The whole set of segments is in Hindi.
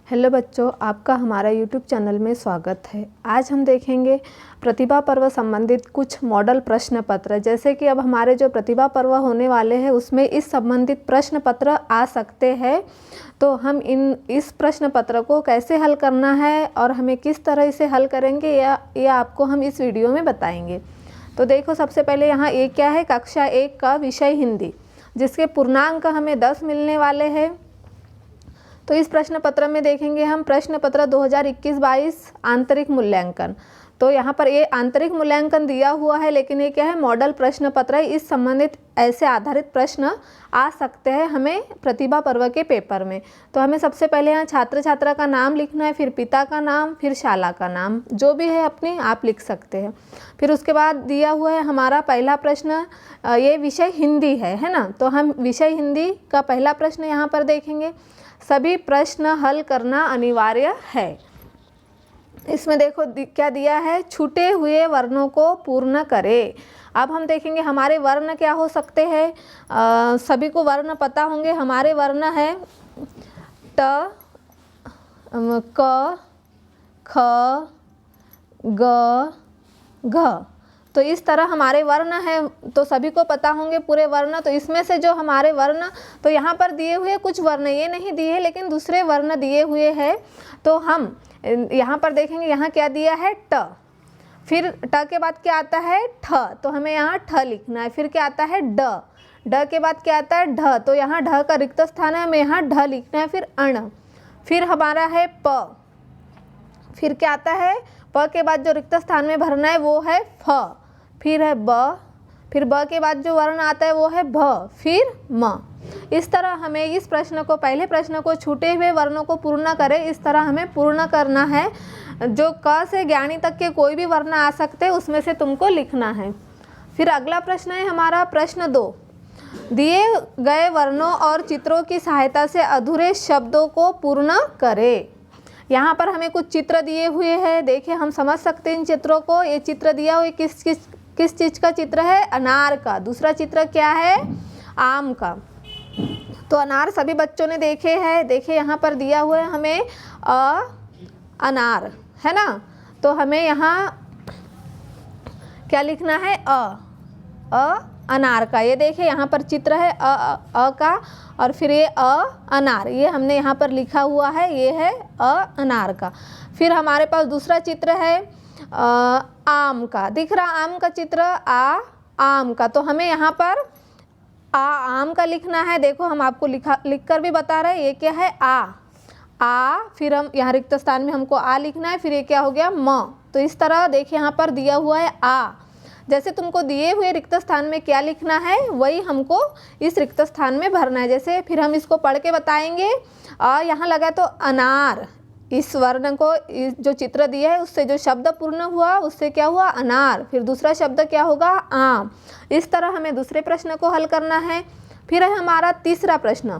हेलो बच्चों, आपका हमारा यूट्यूब चैनल में स्वागत है। आज हम देखेंगे प्रतिभा पर्व संबंधित कुछ मॉडल प्रश्न पत्र। जैसे कि अब हमारे जो प्रतिभा पर्व होने वाले हैं उसमें इस संबंधित प्रश्न पत्र आ सकते हैं, तो हम इस प्रश्न पत्र को कैसे हल करना है और हमें किस तरह इसे हल करेंगे या आपको हम इस वीडियो में बताएंगे। तो देखो, सबसे पहले यहाँ एक क्या है, कक्षा 1 का विषय हिंदी, जिसके पूर्णांक हमें 10 मिलने वाले हैं। तो इस प्रश्न पत्र में देखेंगे हम प्रश्न पत्र 2021-22 आंतरिक मूल्यांकन। तो यहाँ पर ये आंतरिक मूल्यांकन दिया हुआ है, लेकिन ये क्या है, मॉडल प्रश्न पत्र है। इस संबंधित ऐसे आधारित प्रश्न आ सकते हैं हमें प्रतिभा पर्व के पेपर में। तो हमें सबसे पहले यहाँ छात्र छात्रा का नाम लिखना है, फिर पिता का नाम, फिर शाला का नाम, जो भी है अपनी आप लिख सकते हैं। फिर उसके बाद दिया हुआ है हमारा पहला प्रश्न, ये विषय हिंदी है ना। तो हम विषय हिंदी का पहला प्रश्न यहाँ पर देखेंगे। सभी प्रश्न हल करना अनिवार्य है। इसमें देखो क्या दिया है, छूटे हुए वर्णों को पूर्ण करें। अब हम देखेंगे हमारे वर्ण क्या हो सकते हैं। सभी को वर्ण पता होंगे। हमारे वर्ण है ट, क, ख, ग, घ। तो इस तरह हमारे वर्ण हैं, तो सभी को पता होंगे पूरे वर्ण। तो इसमें से जो हमारे वर्ण, तो यहाँ पर दिए हुए कुछ वर्ण ये नहीं दिए, लेकिन दूसरे वर्ण दिए हुए हैं। तो हम यहाँ पर देखेंगे, यहाँ क्या दिया है, ट। फिर ट के बाद क्या आता है, ठ। तो हमें यहाँ ठ लिखना है। फिर क्या आता है, ड। ड के बाद क्या आता है, ढ। तो यहाँ ढ का रिक्त स्थान है, हमें यहाँ ढ लिखना है। फिर अण। फिर हमारा है प। फिर क्या आता है, प के बाद जो रिक्त स्थान में भरना है वो है फ। फिर है ब। फिर ब के बाद जो वर्ण आता है वो है भ। फिर म। इस तरह हमें इस प्रश्न को, पहले प्रश्न को छूटे हुए वर्णों को पूर्ण करें, इस तरह हमें पूर्ण करना है। जो क से ज्ञानी तक के कोई भी वर्ण आ सकते हैं, उसमें से तुमको लिखना है। फिर अगला प्रश्न है हमारा प्रश्न 2। दिए गए वर्णों और चित्रों की सहायता से अधूरे शब्दों को पूर्ण करें। यहाँ पर हमें कुछ चित्र दिए हुए हैं। देखिए, हम समझ सकते हैं इन चित्रों को। ये चित्र दिया हुआ किस चीज़ का चित्र है, अनार का। दूसरा चित्र क्या है, आम का। तो अनार सभी बच्चों ने देखे हैं। देखिए यहाँ पर दिया हुआ है हमें अनार, है ना। तो हमें यहाँ क्या लिखना है, अनार का। ये देखिए यहाँ पर चित्र है अ का, और फिर ये अनार, ये हमने यहाँ पर लिखा हुआ है, ये है अनार का। फिर हमारे पास दूसरा चित्र है आम का। दिख रहा आम का चित्र, आम का। तो हमें यहाँ पर आम का लिखना है। देखो, हम आपको लिख कर भी बता रहे हैं। ये क्या है, आ। फिर हम यहाँ रिक्त स्थान में हमको आ लिखना है। फिर ये क्या हो गया, म। तो इस तरह देखिए यहाँ पर दिया हुआ है आ। जैसे तुमको दिए हुए रिक्त स्थान में क्या लिखना है, वही हमको इस रिक्त स्थान में भरना है। जैसे फिर हम इसको पढ़ के बताएंगे। यहाँ लगा तो अनार, इस वर्ण को, जो चित्र दिया है उससे जो शब्द पूर्ण हुआ उससे क्या हुआ, अनार। फिर दूसरा शब्द क्या होगा, आम। इस तरह हमें दूसरे प्रश्न को हल करना है। फिर है हमारा तीसरा प्रश्न,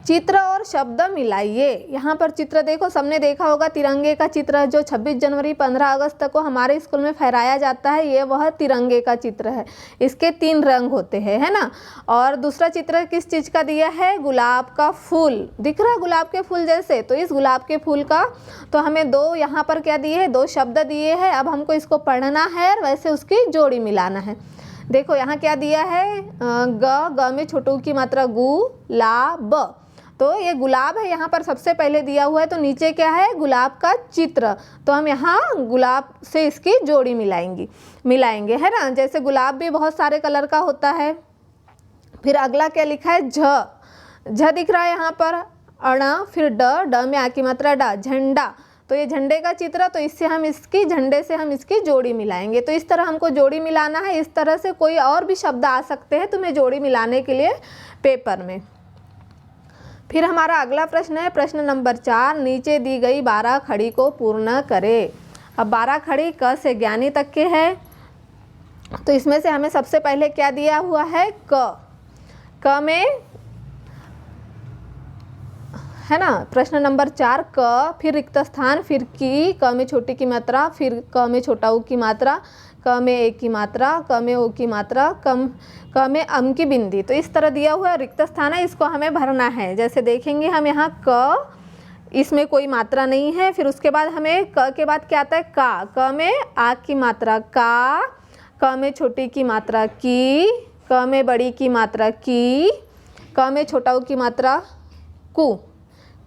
चित्र और शब्द मिलाइए। यहाँ पर चित्र देखो, सबने देखा होगा तिरंगे का चित्र, जो 26 जनवरी 15 अगस्त को हमारे स्कूल में फहराया जाता है। ये वह तिरंगे का चित्र है। इसके 3 रंग होते हैं, है ना। और दूसरा चित्र किस चीज़ का दिया है, गुलाब का फूल। दिख रहा गुलाब के फूल जैसे। तो इस गुलाब के फूल का, तो हमें 2 यहाँ पर क्या दिए है, 2 शब्द दिए हैं। अब हमको इसको पढ़ना है और वैसे उसकी जोड़ी मिलाना है। देखो यहाँ क्या दिया है, ग में छोटू की मात्रा गु, ला ब। तो ये गुलाब है, यहाँ पर सबसे पहले दिया हुआ है। तो नीचे क्या है, गुलाब का चित्र। तो हम यहाँ गुलाब से इसकी जोड़ी मिलाएंगे, है ना। जैसे गुलाब भी बहुत सारे कलर का होता है। फिर अगला क्या लिखा है, झ दिख रहा है यहाँ पर, अण। फिर ड में आ की मात्रा डा, झंडा। तो ये झंडे का चित्र, तो इससे हम इसकी, झंडे से हम इसकी जोड़ी मिलाएंगे। तो इस तरह हमको जोड़ी मिलाना है। इस तरह से कोई और भी शब्द आ सकते हैं तुम्हें जोड़ी मिलाने के लिए पेपर में। फिर हमारा अगला प्रश्न है प्रश्न नंबर 4, नीचे दी गई 12 खड़ी को पूर्ण करें। अब 12 खड़ी क से ज्ञानी तक के है। तो इसमें से हमें सबसे पहले क्या दिया हुआ है, क में, है ना। प्रश्न नंबर 4 क, फिर रिक्त स्थान, फिर की, क में छोटी की मात्रा, फिर क में छोटा ऊ की मात्रा, क में एक की मात्रा, क में ओ की मात्रा, क में अम की बिंदी। तो इस तरह दिया हुआ रिक्त स्थान है, इसको हमें भरना है। जैसे देखेंगे हम यहाँ क, इसमें कोई मात्रा नहीं है। फिर उसके बाद हमें क के बाद क्या आता है, का। क में आ की मात्रा का, क में छोटी की मात्रा की, क में बड़ी की मात्रा की, क में छोटा ऊ की मात्रा कु,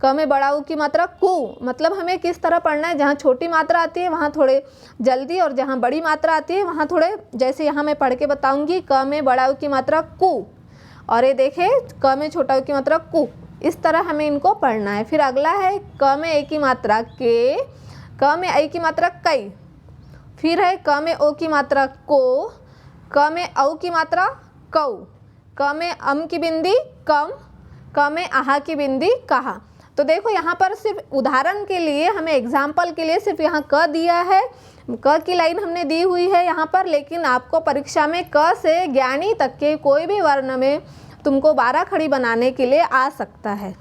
क में बड़ा ऊ की मात्रा कु। मतलब हमें किस तरह पढ़ना है, जहाँ छोटी मात्रा आती है वहाँ थोड़े जल्दी, और जहाँ बड़ी मात्रा आती है वहाँ थोड़े, जैसे यहाँ मैं पढ़ के बताऊँगी, क में बड़ा ऊ की मात्रा कु, और ये देखें क में छोटा ऊ की मात्रा कु। इस तरह हमें इनको पढ़ना है। फिर अगला है क में ए की मात्रा के, क में आई की मात्रा कई, फिर है क में ओ की मात्रा को, क में औ की मात्रा कौ, क में अम की बिंदी कम, क में आहा की बिंदी कहा। तो देखो यहाँ पर सिर्फ उदाहरण के लिए, हमें एग्जाम्पल के लिए सिर्फ यहाँ क दिया है, क की लाइन हमने दी हुई है यहाँ पर, लेकिन आपको परीक्षा में क से ज्ञानी तक के कोई भी वर्ण में तुमको 12 खड़ी बनाने के लिए आ सकता है।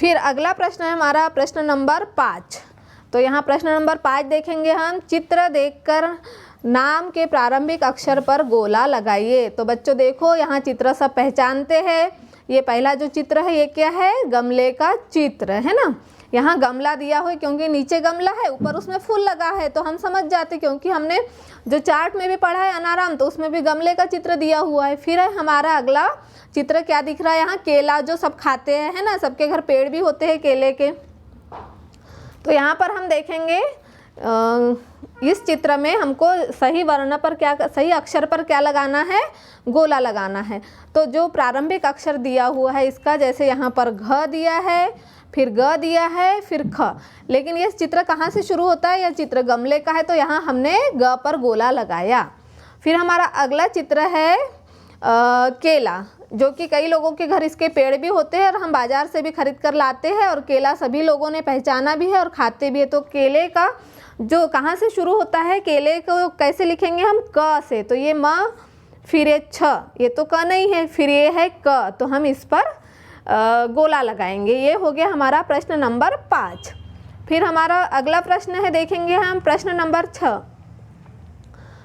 फिर अगला प्रश्न है हमारा प्रश्न नंबर 5। तो यहाँ प्रश्न नंबर 5 देखेंगे हम, चित्र देखकर नाम के प्रारंभिक अक्षर पर गोला लगाइए। तो बच्चों देखो यहाँ चित्र सब पहचानते हैं। ये पहला जो चित्र है ये क्या है, गमले का चित्र है ना। यहाँ गमला दिया हुआ है क्योंकि नीचे गमला है, ऊपर उसमें फूल लगा है, तो हम समझ जाते क्योंकि हमने जो चार्ट में भी पढ़ा है अनाराम, तो उसमें भी गमले का चित्र दिया हुआ है। फिर है हमारा अगला चित्र क्या दिख रहा है यहाँ, केला जो सब खाते हैं, है ना, सबके घर पेड़ भी होते हैं केले के। तो यहाँ पर हम देखेंगे इस चित्र में हमको सही वर्ण पर क्या, सही अक्षर पर क्या लगाना है, गोला लगाना है। तो जो प्रारंभिक अक्षर दिया हुआ है इसका, जैसे यहाँ पर घ दिया है, फिर ग दिया है, फिर ख, लेकिन ये चित्र कहाँ से शुरू होता है, यह चित्र गमले का है, तो यहाँ हमने ग पर गोला लगाया। फिर हमारा अगला चित्र है केला, जो कि कई लोगों के घर इसके पेड़ भी होते हैं और हम बाज़ार से भी खरीद कर लाते हैं, और केला सभी लोगों ने पहचाना भी है और खाते भी है। तो केले का जो कहाँ से शुरू होता है, केले को कैसे लिखेंगे हम, क से। तो ये म, फिर ये छ, ये तो क नहीं है, फिर ये है क, तो हम इस पर गोला लगाएंगे। ये हो गया हमारा प्रश्न नंबर 5। फिर हमारा अगला प्रश्न है, देखेंगे हम प्रश्न नंबर 6।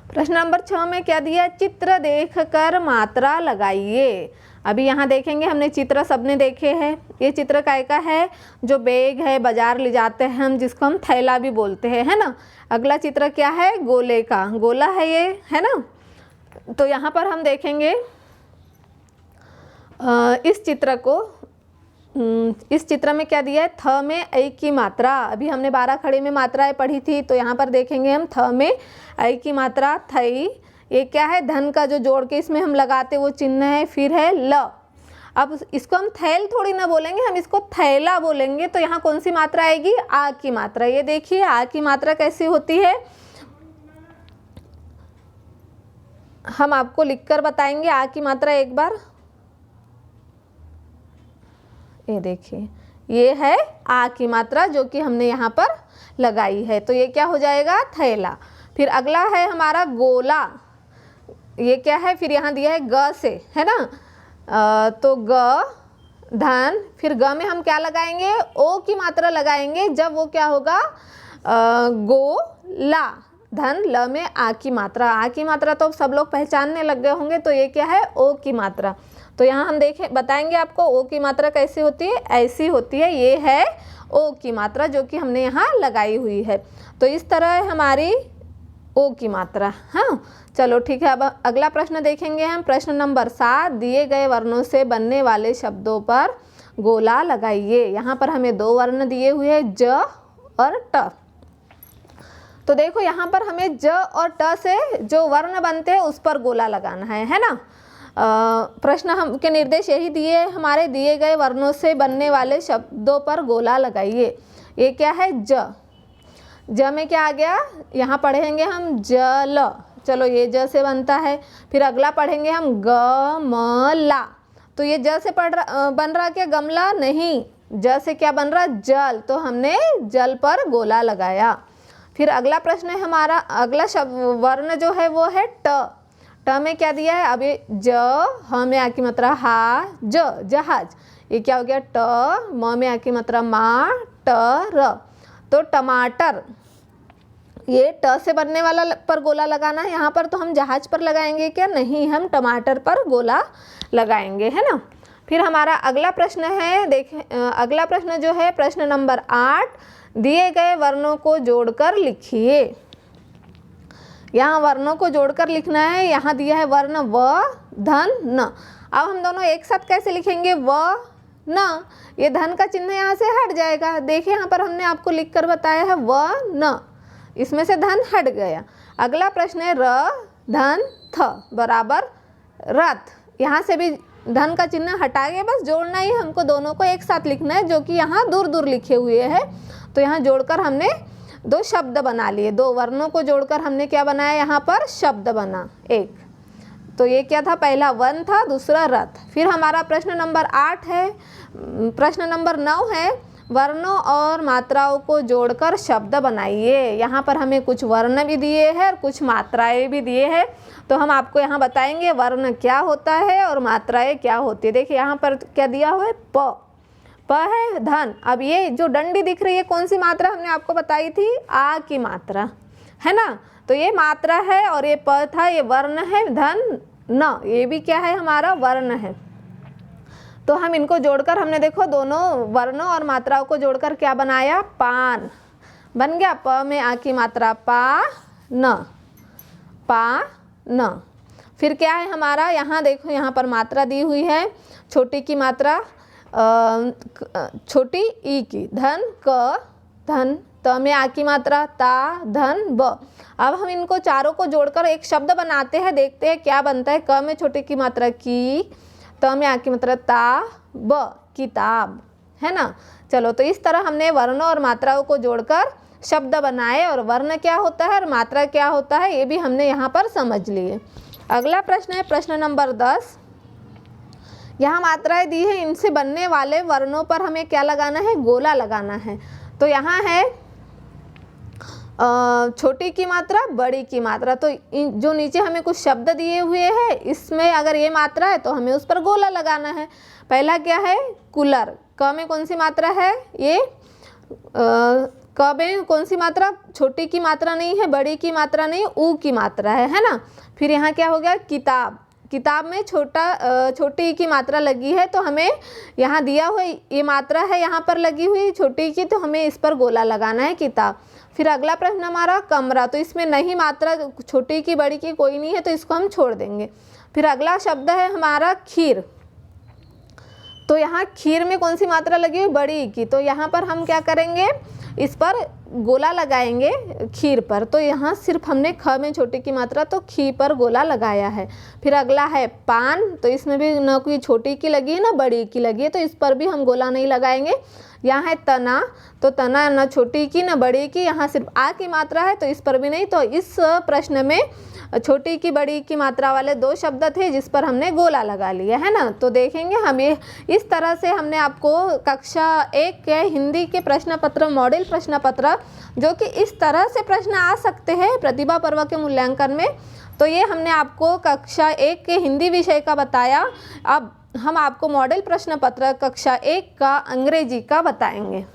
प्रश्न नंबर 6 में क्या दिया, चित्र देखकर मात्रा लगाइए। अभी यहाँ देखेंगे, हमने चित्र सबने देखे हैं। ये चित्र काय का है, जो बैग है, बाजार ले जाते हैं हम, जिसको हम थैला भी बोलते हैं, है ना। अगला चित्र क्या है, गोले का, गोला है ये, है ना। तो यहाँ पर हम देखेंगे इस चित्र को, इस चित्र में क्या दिया है, थ में ऐ की मात्रा। अभी हमने 12 खड़े में मात्राएं पढ़ी थी, तो यहाँ पर देखेंगे हम थ में ऐ की मात्रा थई। ये क्या है, धन का जो जोड़ के इसमें हम लगाते वो चिन्ह है। फिर है ल। अब इसको हम थैल थोड़ी ना बोलेंगे, हम इसको थैला बोलेंगे। तो यहाँ कौन सी मात्रा आएगी, आ की मात्रा। ये देखिए आ की मात्रा कैसी होती है, हम आपको लिखकर बताएंगे आ की मात्रा एक बार। ये देखिए, ये है आ की मात्रा जो कि हमने यहाँ पर लगाई है। तो ये क्या हो जाएगा, थैला। फिर अगला है हमारा गोला। ये क्या है, फिर यहाँ दिया है ग से, है ना। तो ग धन, फिर ग में हम क्या लगाएंगे, ओ की मात्रा लगाएंगे, जब वो क्या होगा, गोला। धन ल में आ की मात्रा, आ की मात्रा तो सब लोग पहचानने लग गए होंगे। तो ये क्या है, ओ की मात्रा। तो यहाँ हम देखें, बताएंगे आपको ओ की मात्रा कैसी होती है, ऐसी होती है। ये है ओ की मात्रा जो कि हमने यहाँ लगाई हुई है। तो इस तरह है हमारी ओ की मात्रा। हाँ चलो ठीक है। अब अगला प्रश्न देखेंगे हम, प्रश्न नंबर 7। दिए गए वर्णों से बनने वाले शब्दों पर गोला लगाइए। यहाँ पर हमें 2 वर्ण दिए हुए हैं, ज और ट। तो देखो यहाँ पर हमें ज और ट से जो वर्ण बनते हैं उस पर गोला लगाना है ना। प्रश्न हम के निर्देश यही दिए, हमारे दिए गए वर्णों से बनने वाले शब्दों पर गोला लगाइए। ये क्या है, ज। ज में क्या आ गया, यहाँ पढ़ेंगे हम जल। चलो ये ज से बनता है। फिर अगला पढ़ेंगे हम गमला। तो ये ज से बन रहा क्या, गमला नहीं, ज से क्या बन रहा, जल। तो हमने जल पर गोला लगाया। फिर अगला प्रश्न है हमारा, अगला शब्द वर्ण जो है वो है ट। ट में क्या दिया है, अब ये ज, ह में आ की मात्रा हा, ज जहाज। ये क्या हो गया, ट, म में आ की मात्रा मा, ट र। तो टमाटर, ये ट से बनने वाला पर गोला लगाना है। यहाँ पर तो हम जहाज पर लगाएंगे क्या, नहीं, हम टमाटर पर गोला लगाएंगे, है ना। फिर हमारा अगला प्रश्न है, अगला प्रश्न जो है प्रश्न नंबर 8, दिए गए वर्णों को जोड़कर लिखिए। यहाँ वर्णों को जोड़कर लिखना है। यहाँ दिया है वर्ण व, धन, न। अब हम दोनों एक साथ कैसे लिखेंगे? व, न, ये धन का चिन्ह यहाँ से हट जाएगा। देखिए यहाँ पर हमने आपको लिख कर बताया है व, न, इसमें से धन हट गया। अगला प्रश्न है र, धन, थ बराबर रथ। यहाँ से भी धन का चिन्ह हटा के बस जोड़ना ही, हमको दोनों को एक साथ लिखना है, जो कि यहाँ दूर दूर लिखे हुए हैं। तो यहाँ जोड़कर हमने दो शब्द बना लिए, दो वर्णों को जोड़कर हमने क्या बनाया? यहाँ पर शब्द बना एक। तो ये क्या था? पहला वन था, दूसरा रथ। फिर हमारा प्रश्न नंबर 8 है, प्रश्न नंबर 9 है, वर्णों और मात्राओं को जोड़कर शब्द बनाइए। यहाँ पर हमें कुछ वर्ण भी दिए हैं और कुछ मात्राएं भी दिए हैं। तो हम आपको यहाँ बताएंगे वर्ण क्या होता है और मात्राएं क्या होती है। देखिए यहाँ पर क्या दिया हुआ है? प, प है धन। अब ये जो डंडी दिख रही है कौन सी मात्रा हमने आपको बताई थी? आ की मात्रा, है ना। तो ये मात्रा है और ये प था, ये वर्ण है। धन, न, ये भी क्या है? हमारा वर्ण है। तो हम इनको जोड़कर हमने देखो दोनों वर्णों और मात्राओं को जोड़कर क्या बनाया? पान बन गया। प में आ की मात्रा पा, न, पा, न। फिर क्या है हमारा? यहाँ देखो, यहाँ पर मात्रा दी हुई है, छोटी की मात्रा छोटी ई की, धन, क, धन, त में आ की मात्रा ता, धन, ब। अब हम इनको चारों को जोड़कर एक शब्द बनाते हैं, देखते हैं क्या बनता है। क में छोटी की मात्रा की, त में आ की मात्रा ता, ब, किताब, है ना। चलो, तो इस तरह हमने वर्णों और मात्राओं को जोड़कर शब्द बनाए, और वर्ण क्या होता है और मात्रा क्या होता है ये भी हमने यहाँ पर समझ लिए। अगला प्रश्न है प्रश्न नंबर 10। यहाँ मात्राएं दी है, इनसे बनने वाले वर्णों पर हमें क्या लगाना है? गोला लगाना है। तो यहाँ है छोटी की मात्रा, बड़ी की मात्रा। तो जो नीचे हमें कुछ शब्द दिए हुए हैं, इसमें अगर ये मात्रा है तो हमें उस पर गोला लगाना है। पहला क्या है? कूलर। क में कौन सी मात्रा है? ये क में कौन सी मात्रा? छोटी की मात्रा नहीं है, बड़ी की मात्रा नहीं, ऊ की मात्रा है ना। फिर यहाँ क्या हो गया? किताब। किताब में छोटी की मात्रा लगी है, तो हमें यहाँ दिया हुआ ये मात्रा है यहाँ पर लगी हुई छोटी की, तो हमें इस पर गोला लगाना है, किताब। फिर अगला प्रश्न हमारा कमरा। तो इसमें नहीं मात्रा छोटी की बड़ी की कोई नहीं है, तो इसको हम छोड़ देंगे। फिर अगला शब्द है हमारा खीर। तो यहाँ खीर में कौन सी मात्रा लगी हुई? बड़ी की। तो यहाँ पर हम क्या करेंगे? इस पर गोला लगाएंगे, खीर पर। तो यहाँ सिर्फ हमने ख में छोटी की मात्रा, तो खी पर गोला लगाया है। फिर अगला है पान। तो इसमें भी न कोई छोटी की लगी है ना बड़ी की लगी है, तो इस पर भी हम गोला नहीं लगाएंगे। यहाँ है तना। तो तना न छोटी की न बड़ी की, यहाँ सिर्फ आ की मात्रा है, तो इस पर भी नहीं। तो इस प्रश्न में छोटी की बड़ी की मात्रा वाले दो शब्द थे जिस पर हमने गोला लगा लिया, है ना। तो देखेंगे हम ये इस तरह से हमने आपको कक्षा 1 के हिंदी के प्रश्न पत्र, मॉडल प्रश्न पत्र, जो कि इस तरह से प्रश्न आ सकते हैं प्रतिभा पर्व के मूल्यांकन में, तो ये हमने आपको कक्षा 1 के हिंदी विषय का बताया। अब हम आपको मॉडल प्रश्न पत्र कक्षा 1 का अंग्रेजी का बताएंगे।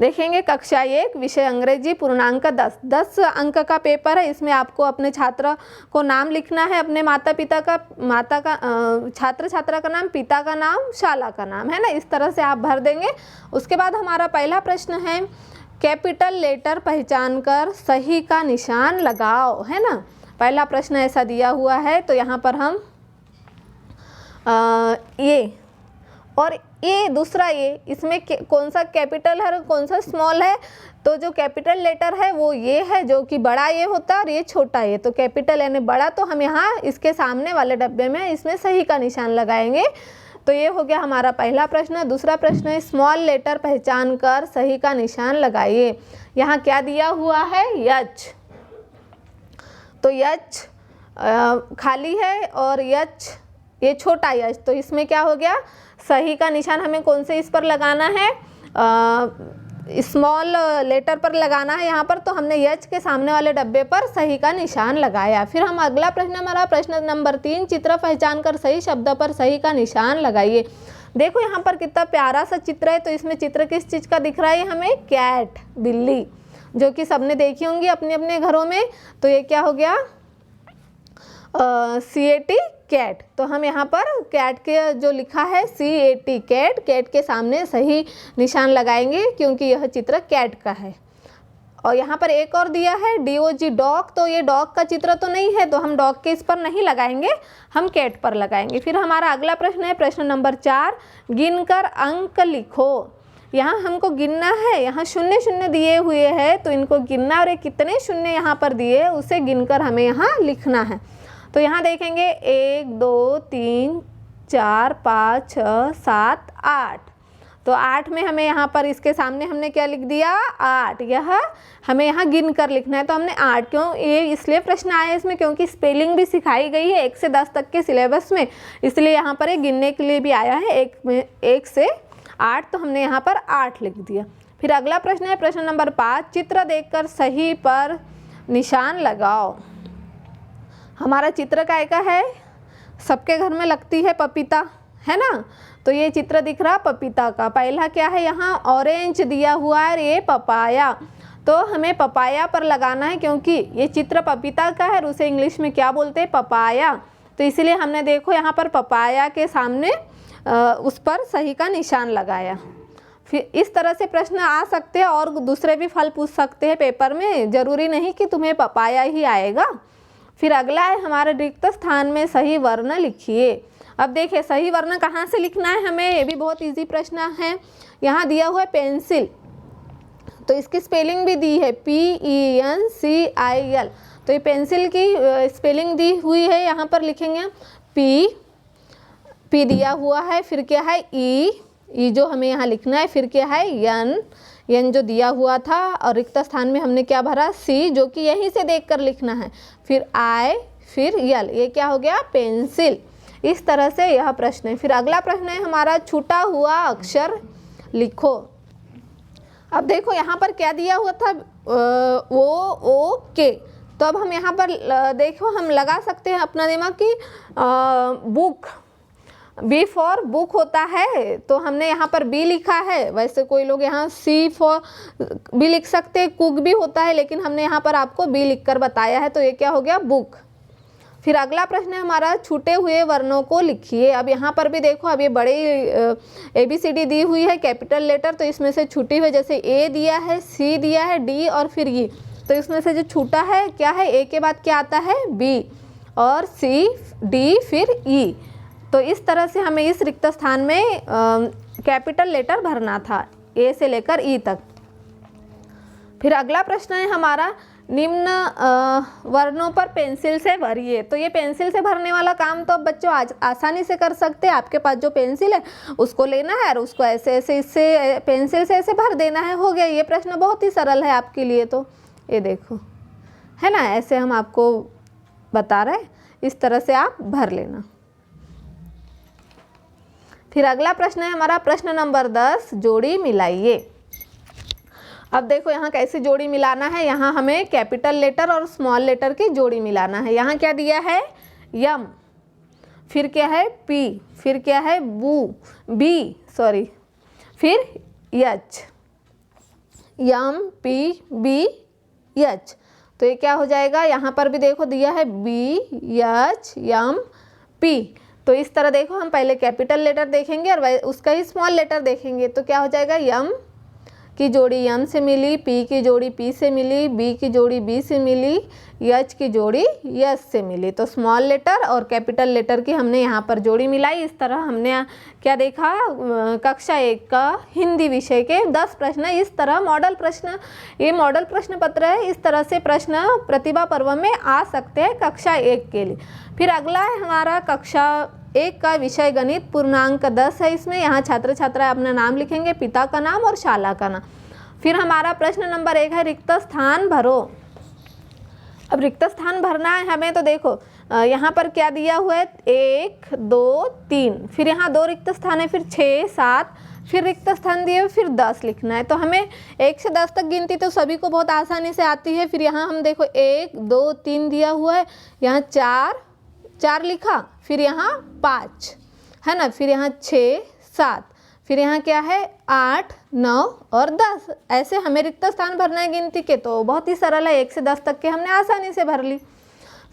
देखेंगे कक्षा 1 विषय अंग्रेजी, पूर्णांक 10 अंक का पेपर है। इसमें आपको अपने छात्र को नाम लिखना है, अपने छात्र छात्रा का नाम, पिता का नाम, शाला का नाम, है ना। इस तरह से आप भर देंगे। उसके बाद हमारा पहला प्रश्न है कैपिटल लेटर पहचान कर सही का निशान लगाओ, है ना। पहला प्रश्न ऐसा दिया हुआ है। तो यहाँ पर हम ये और ये दूसरा ये, इसमें कौन सा कैपिटल है और कौन सा स्मॉल है? तो जो कैपिटल लेटर है वो ये है, जो कि बड़ा ये होता है, और ये छोटा ये। तो कैपिटल यानी बड़ा, तो हम यहाँ इसके सामने वाले डब्बे में इसमें सही का निशान लगाएंगे। तो ये हो गया हमारा पहला प्रश्न। दूसरा प्रश्न है स्मॉल लेटर पहचान कर सही का निशान लगाइए। यहाँ क्या दिया हुआ है? यच। तो यच खाली है और यच ये छोटा यच, तो इसमें क्या हो गया? सही का निशान हमें कौन से इस पर लगाना है? स्मॉल लेटर पर लगाना है यहाँ पर। तो हमने यच के सामने वाले डब्बे पर सही का निशान लगाया। फिर हम अगला प्रश्न, हमारा प्रश्न नंबर 3, चित्र पहचान कर सही शब्द पर सही का निशान लगाइए। देखो यहाँ पर कितना प्यारा सा चित्र है। तो इसमें चित्र किस चीज़ का दिख रहा है? हमें कैट, बिल्ली, जो कि सबने देखी होंगी अपने अपने घरों में। तो ये क्या हो गया? CAT कैट, तो हम यहाँ पर कैट के जो लिखा है CAT कैट, कैट के सामने सही निशान लगाएंगे क्योंकि यह चित्र कैट का है। और यहाँ पर एक और दिया है DOG डॉग, तो ये डॉग का चित्र तो नहीं है, तो हम डॉग के इस पर नहीं लगाएंगे, हम कैट पर लगाएंगे। फिर हमारा अगला प्रश्न है प्रश्न नंबर 4, गिनकर अंक लिखो। यहाँ हमको गिनना है, यहाँ शून्य शून्य दिए हुए हैं तो इनको गिनना, और ये कितने शून्य यहाँ पर दिए उसे गिनकर हमें यहाँ लिखना है। तो यहाँ देखेंगे 1 2 3 4 5 6 7 8, तो 8 में हमें यहाँ पर इसके सामने हमने क्या लिख दिया 8, यह हमें यहाँ गिन कर लिखना है। तो हमने 8 क्यों, ये इसलिए प्रश्न आया इसमें क्योंकि स्पेलिंग भी सिखाई गई है 1 से 10 तक के सिलेबस में, इसलिए यहाँ पर ये गिनने के लिए भी आया है 1 से 8, तो हमने यहाँ पर 8 लिख दिया। फिर अगला प्रश्न है प्रश्न नंबर 5, चित्र देखकर सही पर निशान लगाओ। हमारा चित्र काय का है, सबके घर में लगती है पपीता, है ना, तो ये चित्र दिख रहा पपीता का। पहला क्या है, यहाँ ऑरेंज दिया हुआ है, ये पपाया, तो हमें पपाया पर लगाना है क्योंकि ये चित्र पपीता का है और उसे इंग्लिश में क्या बोलते हैं, पपाया, तो इसीलिए हमने देखो यहाँ पर पपाया के सामने उस पर सही का निशान लगाया। फिर इस तरह से प्रश्न आ सकते हैं और दूसरे भी फल पूछ सकते हैं पेपर में, ज़रूरी नहीं कि तुम्हें पपाया ही आएगा। फिर अगला है हमारे रिक्त स्थान में सही वर्ण लिखिए। अब देखिए सही वर्ण कहाँ से लिखना है हमें, ये भी बहुत इजी प्रश्न है। यहाँ दिया हुआ है पेंसिल, तो इसकी स्पेलिंग भी दी है PENCIL, तो ये पेंसिल की स्पेलिंग दी हुई है, यहाँ पर लिखेंगे P दिया हुआ है, फिर क्या है ई जो हमें यहाँ लिखना है, फिर क्या है एन जो दिया हुआ था, और रिक्त स्थान में हमने क्या भरा C, जो कि यहीं से देखकर लिखना है, फिर I, फिर यल, ये क्या हो गया पेंसिल। इस तरह से यह प्रश्न है। फिर अगला प्रश्न है हमारा छूटा हुआ अक्षर लिखो। अब देखो यहाँ पर क्या दिया हुआ था ओके, तो अब हम यहाँ पर देखो हम लगा सकते हैं अपना दिमाग की बुक, B फॉर बुक होता है, तो हमने यहाँ पर B लिखा है। वैसे कोई लोग यहाँ C फॉर भी लिख सकते हैं, कुक भी होता है, लेकिन हमने यहाँ पर आपको B लिखकर बताया है, तो ये क्या हो गया बुक। फिर अगला प्रश्न है हमारा छूटे हुए वर्णों को लिखिए। अब यहाँ पर भी देखो, अब ये बड़े ABCD दी हुई है कैपिटल लेटर, तो इसमें से छूटी हुई जैसे A दिया है, C दिया है, D और फिर E, तो इसमें से जो छूटा है क्या है, A के बाद क्या आता है B, और C D फिर E, तो इस तरह से हमें इस रिक्त स्थान में कैपिटल लेटर भरना था A से लेकर E तक। फिर अगला प्रश्न है हमारा निम्न वर्णों पर पेंसिल से भरिए। तो ये पेंसिल से भरने वाला काम तो अब बच्चों आज आसानी से कर सकते हैं। आपके पास जो पेंसिल है उसको लेना है और उसको ऐसे ऐसे इससे पेंसिल से ऐसे भर देना है, हो गया। ये प्रश्न बहुत ही सरल है आपके लिए, तो ये देखो है ना, ऐसे हम आपको बता रहे हैं, इस तरह से आप भर लेना। फिर अगला प्रश्न है हमारा प्रश्न नंबर 10, जोड़ी मिलाइए। अब देखो यहाँ कैसे जोड़ी मिलाना है, यहाँ हमें कैपिटल लेटर और स्मॉल लेटर की जोड़ी मिलाना है। यहाँ क्या दिया है यम, फिर क्या है पी, फिर क्या है फिर यच, यम पी बी यच, तो ये क्या हो जाएगा, यहाँ पर भी देखो दिया है बी यच यम पी, तो इस तरह देखो हम पहले कैपिटल लेटर देखेंगे और उसका ही स्मॉल लेटर देखेंगे, तो क्या हो जाएगा यम की जोड़ी यम से मिली, पी की जोड़ी पी से मिली, बी की जोड़ी बी से मिली, यच की जोड़ी यस से मिली। तो स्मॉल लेटर और कैपिटल लेटर की हमने यहाँ पर जोड़ी मिलाई। इस तरह हमने क्या देखा, कक्षा 1 का हिंदी विषय के 10 प्रश्न, इस तरह मॉडल प्रश्न, ये मॉडल प्रश्न पत्र है, इस तरह से प्रश्न प्रतिभा पर्व में आ सकते हैं कक्षा 1 के लिए। फिर अगला है हमारा कक्षा 1 का विषय गणित, पूर्णांक 10 है इसमें। यहाँ छात्र छात्रा अपना नाम लिखेंगे, पिता का नाम और शाला का नाम। फिर हमारा प्रश्न नंबर 1 है रिक्त स्थान भरो। अब रिक्त स्थान भरना है हमें, तो देखो यहाँ पर क्या दिया हुआ है 1 2 3, फिर यहाँ 2 रिक्त स्थान है, फिर 6 7, फिर रिक्त स्थान दिए फिर 10 लिखना है। तो हमें 1 से 10 तक गिनती तो सभी को बहुत आसानी से आती है। फिर यहाँ हम देखो 1 2 3 दिया हुआ है, यहाँ 4 लिखा, फिर यहाँ 5 है ना, फिर यहाँ 6 7, फिर यहाँ क्या है 8 9 और 10। ऐसे हमें रिक्त स्थान भरना है गिनती के, तो बहुत ही सरल है, 1 से 10 तक के हमने आसानी से भर ली।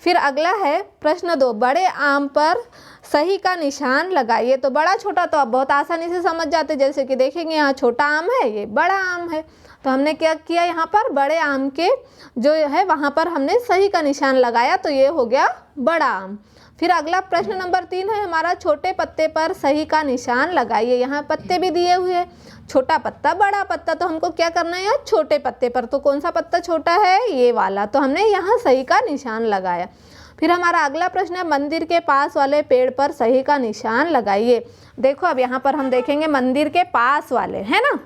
फिर अगला है प्रश्न 2, बड़े आम पर सही का निशान लगाइए। तो बड़ा छोटा तो आप बहुत आसानी से समझ जाते, जैसे कि देखेंगे यहाँ छोटा आम है, ये बड़ा आम है, तो हमने क्या किया, यहाँ पर बड़े आम के जो है वहाँ पर हमने सही का निशान लगाया, तो ये हो गया बड़ा आम। फिर अगला प्रश्न नंबर 3 है हमारा, छोटे पत्ते पर सही का निशान लगाइए। यहाँ पत्ते भी दिए हुए हैं, छोटा पत्ता बड़ा पत्ता, तो हमको क्या करना है यहाँ छोटे पत्ते पर, तो कौन सा पत्ता छोटा है, ये वाला, तो हमने यहाँ सही का निशान लगाया। फिर हमारा अगला प्रश्न है, मंदिर के पास वाले पेड़ पर सही का निशान लगाइए। देखो अब यहाँ पर हम देखेंगे मंदिर के पास वाले, है ना,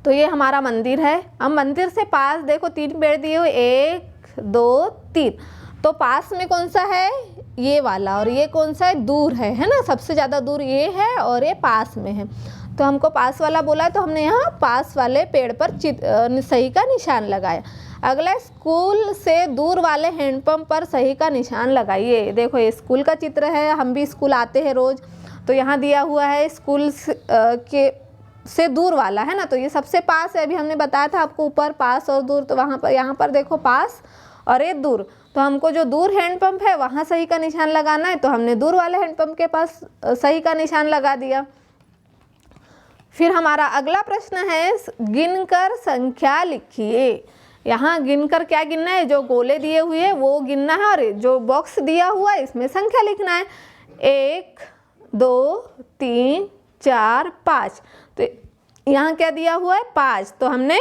तो ये हमारा मंदिर है। अब मंदिर से पास देखो 3 पेड़ दिए हुए, 1 2 3, तो पास में कौन सा है, ये वाला, और ये कौन सा है, दूर है ना, सबसे ज़्यादा दूर ये है और ये पास में है, तो हमको पास वाला बोला है, तो हमने यहाँ पास वाले पेड़ पर सही का निशान लगाया। अगला, स्कूल से दूर वाले हैंडपंप पर सही का निशान लगाइए। देखो ये स्कूल का चित्र है, हम भी स्कूल आते हैं रोज़, तो यहाँ दिया हुआ है स्कूल से दूर वाला, है ना, तो ये सबसे पास है, अभी हमने बताया था आपको ऊपर पास और दूर, तो वहाँ पर यहाँ पर देखो पास और ये दूर, तो हमको जो दूर हैंडपंप है वहाँ सही का निशान लगाना है, तो हमने दूर वाले हैंडपंप के पास सही का निशान लगा दिया। फिर हमारा अगला प्रश्न है, गिनकर संख्या लिखिए। यहाँ गिनकर क्या गिनना है, जो गोले दिए हुए हैं वो गिनना है, और जो बॉक्स दिया हुआ है इसमें संख्या लिखना है, 1 2 3 4 5, तो यहाँ क्या दिया हुआ है 5, तो हमने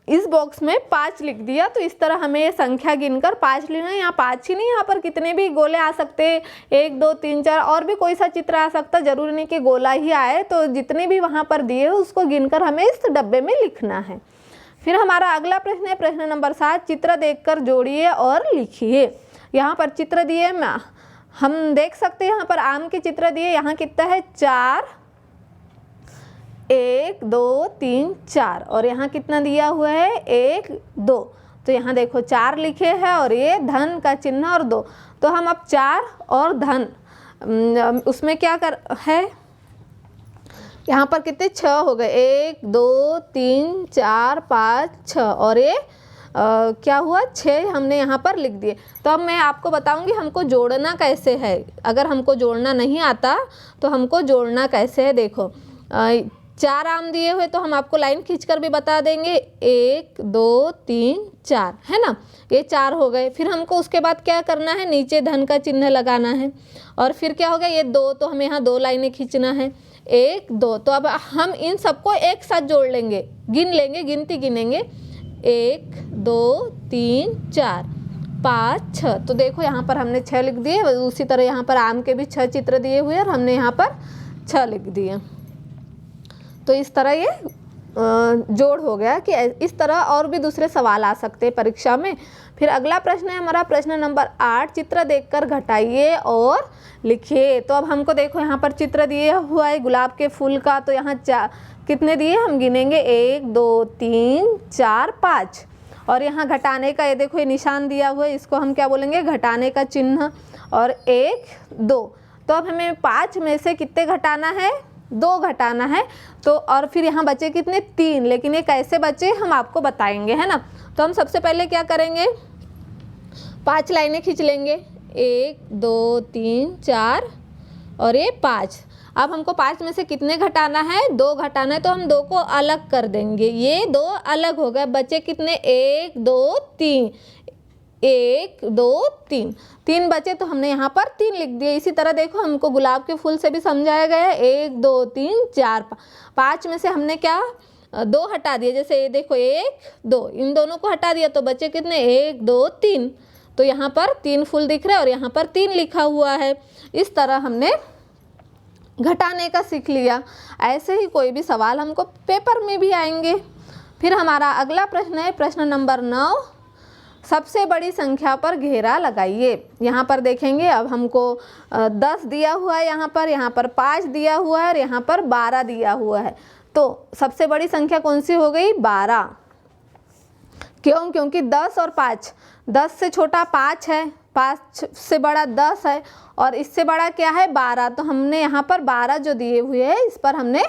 इस बॉक्स में 5 लिख दिया। तो इस तरह हमें ये संख्या गिनकर 5 लेना है। यहाँ 5 ही नहीं, यहाँ पर कितने भी गोले आ सकते हैं, 1 2 3 4, और भी कोई सा चित्र आ सकता, जरूरी नहीं कि गोला ही आए, तो जितने भी वहाँ पर दिए हो उसको गिनकर हमें इस डब्बे में लिखना है। फिर हमारा अगला प्रश्न है प्रश्न नंबर 7, चित्र देखकर जोड़िए और लिखिए। यहाँ पर चित्र दिए, हम देख सकते हैं यहाँ पर आम के चित्र दिए, यहाँ कितना है 4, 1 2 3 4, और यहाँ कितना दिया हुआ है 1 2, तो यहाँ देखो 4 लिखे हैं और ये धन का चिन्ह और 2, तो हम अब 4 और धन उसमें क्या कर है, यहाँ पर कितने 6 हो गए, 1 2 3 4 5 6, और ये क्या हुआ 6 हमने यहाँ पर लिख दिए। तो अब मैं आपको बताऊंगी हमको जोड़ना कैसे है, अगर हमको जोड़ना नहीं आता तो हमको जोड़ना कैसे है। देखो 4 आम दिए हुए, तो हम आपको लाइन खींचकर भी बता देंगे, 1 2 3 4, है ना, ये 4 हो गए। फिर हमको उसके बाद क्या करना है, नीचे धन का चिन्ह लगाना है, और फिर क्या हो गया ये 2, तो हमें यहाँ 2 लाइनें खींचना है, 1 2, तो अब हम इन सबको एक साथ जोड़ लेंगे, गिन लेंगे, गिनती गिनेंगे, 1 2 3 4 5 6, तो देखो यहाँ पर हमने 6 लिख दिए। उसी तरह यहाँ पर आम के भी 6 चित्र दिए हुए और हमने यहाँ पर 6 लिख दिए। तो इस तरह ये जोड़ हो गया कि इस तरह और भी दूसरे सवाल आ सकते हैं परीक्षा में। फिर अगला प्रश्न है हमारा प्रश्न नंबर 8, चित्र देखकर घटाइए और लिखिए। तो अब हमको देखो यहाँ पर चित्र दिए हुआ है गुलाब के फूल का, तो यहाँ कितने दिए हम गिनेंगे, 1 2 3 4 5, और यहाँ घटाने का ये देखो ये निशान दिया हुआ है, इसको हम क्या बोलेंगे, घटाने का चिन्ह, और 1 2, तो अब हमें 5 में से कितने घटाना है, 2 घटाना है, तो और फिर यहाँ बचे कितने 3, लेकिन ये कैसे बचे हम आपको बताएंगे, है ना। तो हम सबसे पहले क्या करेंगे, 5 लाइनें खींच लेंगे, 1 2 3 4 और ये 5। अब हमको 5 में से कितने घटाना है, 2 घटाना है, तो हम 2 को अलग कर देंगे, ये 2 अलग हो गए, बचे कितने 1 2 3, 1 2 3, 3 बचे, तो हमने यहाँ पर 3 लिख दिए। इसी तरह देखो हमको गुलाब के फूल से भी समझाया गया है, 1 2 3 4 5 में से हमने क्या 2 हटा दिए, जैसे ये देखो 1 2, इन दोनों को हटा दिया, तो बचे कितने 1 2 3, तो यहाँ पर 3 फूल दिख रहे हैं और यहाँ पर 3 लिखा हुआ है। इस तरह हमने घटाने का सीख लिया। ऐसे ही कोई भी सवाल हमको पेपर में भी आएंगे। फिर हमारा अगला प्रश्न है प्रश्न नंबर 9, सबसे बड़ी संख्या पर घेरा लगाइए। यहाँ पर देखेंगे अब हमको 10 दिया हुआ है, यहाँ पर 5 दिया हुआ है और यहाँ पर 12 दिया हुआ है। तो सबसे बड़ी संख्या कौन सी हो गई, 12। क्यों, क्योंकि 10 और 5, 10 से छोटा 5 है, 5 से बड़ा 10 है और इससे बड़ा क्या है 12। तो हमने यहाँ पर 12 जो दिए हुए हैं इस पर हमने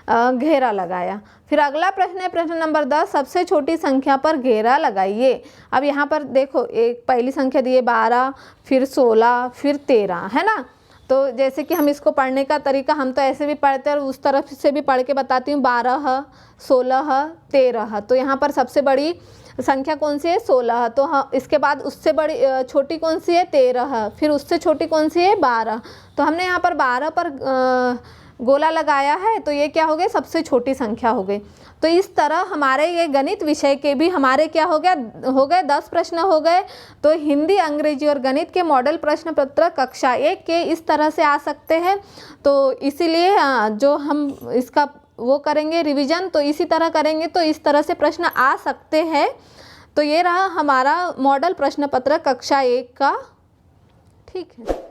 घेरा लगाया। फिर अगला प्रश्न है प्रश्न नंबर 10, सबसे छोटी संख्या पर घेरा लगाइए। अब यहाँ पर देखो, एक पहली संख्या दी है 12, फिर 16, फिर 13, है ना। तो जैसे कि हम इसको पढ़ने का तरीका, हम तो ऐसे भी पढ़ते हैं और उस तरफ से भी पढ़ के बताती हूँ। 12, 16, 13। तो यहाँ पर सबसे बड़ी संख्या कौन सी है? 16। तो हाँ, इसके बाद उससे बड़ी छोटी कौन सी है? 13। फिर उससे छोटी कौन सी है? 12। तो हमने यहाँ पर 12 पर गोला लगाया है, तो ये क्या हो गई? सबसे छोटी संख्या हो गई। तो इस तरह हमारे ये गणित विषय के भी हमारे क्या हो गए 10 प्रश्न हो गए। तो हिंदी, अंग्रेजी और गणित के मॉडल प्रश्न पत्र कक्षा 1 के इस तरह से आ सकते हैं। तो इसीलिए जो हम इसका वो करेंगे रिवीजन, तो इसी तरह करेंगे तो इस तरह से प्रश्न आ सकते हैं। तो ये रहा हमारा मॉडल प्रश्न पत्र कक्षा 1 का। ठीक है।